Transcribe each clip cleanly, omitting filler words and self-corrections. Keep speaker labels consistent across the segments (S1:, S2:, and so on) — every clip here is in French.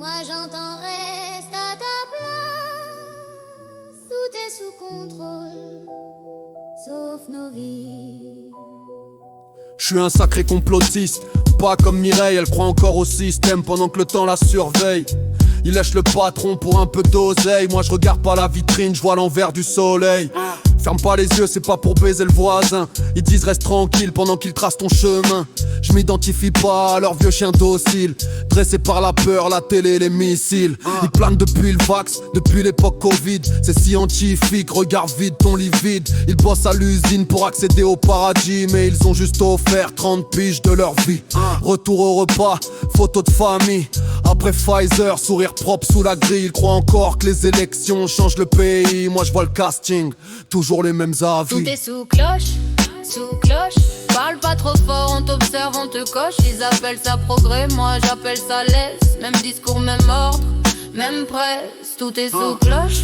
S1: Moi j'entends reste à ta place. Tout est sous contrôle, sauf nos vies.
S2: Je suis un sacré complotiste, pas comme Mireille, elle croit encore au système pendant que le temps la surveille. Il lèche le patron pour un peu d'oseille. Moi je regarde pas la vitrine, je vois l'envers du soleil. Ferme pas les yeux, c'est pas pour baiser le voisin. Ils disent reste tranquille pendant qu'ils tracent ton chemin. Je m'identifie pas à leur vieux chien docile, dressé par la peur, la télé, les missiles. Ils planent depuis le vax, depuis l'époque Covid. C'est scientifique, regarde vide ton lit vide. Ils bossent à l'usine pour accéder au paradis, mais ils ont juste offert 30 piges de leur vie. Retour au repas, photo de famille. Après Pfizer, sourire propre sous la grille. Ils croient encore que les élections changent le pays. Moi je vois le casting, toujours les mêmes avis.
S1: Tout est sous cloche, sous cloche. Parle pas trop fort, on t'observe, on te coche. Ils appellent ça progrès, moi j'appelle ça laisse. Même discours, même ordre, même presse. Tout est sous cloche,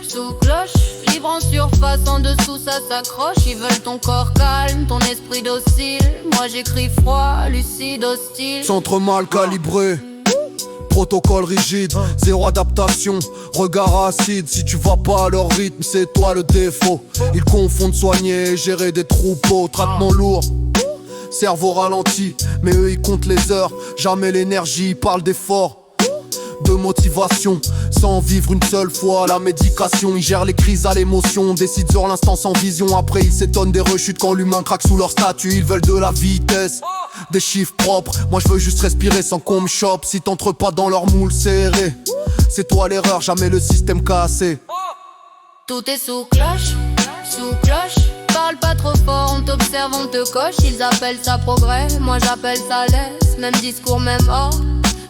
S1: sous cloche. Libre en surface, en dessous ça s'accroche. Ils veulent ton corps calme, ton esprit docile. Moi j'écris froid, lucide, hostile.
S2: Centre mal calibré, protocole rigide, zéro adaptation, regard acide. Si tu vas pas à leur rythme, c'est toi le défaut. Ils confondent soigner et gérer des troupeaux. Traitement lourd, cerveau ralenti, mais eux ils comptent les heures. Jamais l'énergie, ils parlent d'effort, de motivation, sans vivre une seule fois la médication. Ils gèrent les crises à l'émotion, décident sur l'instant sans vision. Après ils s'étonnent des rechutes quand l'humain craque sous leur statut. Ils veulent de la vitesse, des chiffres propres. Moi je veux juste respirer sans qu'on me chope. Si t'entres pas dans leur moule serré, c'est toi l'erreur, jamais le système cassé.
S1: Tout est sous cloche, sous cloche. Parle pas trop fort, on t'observe, on te coche. Ils appellent ça progrès, moi j'appelle ça laisse. Même discours, même ordre,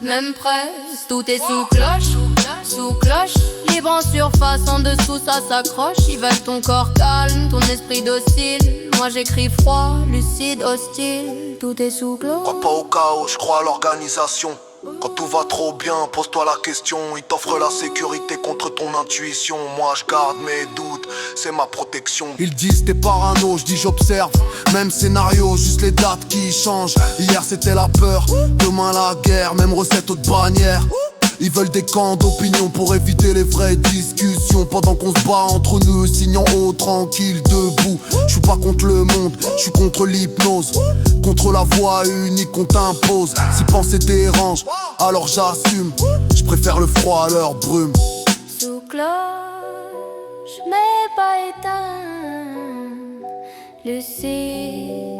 S1: même presse. Tout est sous cloche, sous cloche. Libre en surface, en dessous ça s'accroche. Ils veulent ton corps calme, ton esprit docile. Moi j'écris froid, lucide, hostile. Tout est sous cloche.
S2: Crois pas au chaos, je crois à l'organisation. Quand tout va trop bien, pose-toi la question. Ils t'offrent la sécurité contre ton intuition. Moi je garde mes doutes, c'est ma protection. Ils disent t'es parano, je dis j'observe. Même scénario, juste les dates qui changent. Hier c'était la peur, demain la guerre. Même recette haute bannière. Ils veulent des camps d'opinion pour éviter les vraies discussions. Pendant qu'on se bat entre nous, signant haut, tranquille, debout. Je suis pas contre le monde, je suis contre l'hypnose. Contre la voix unique qu'on t'impose. Si penser dérange, alors j'assume. Je préfère le froid à leur brume.
S1: Sous cloche, mais pas éteint. Lucide,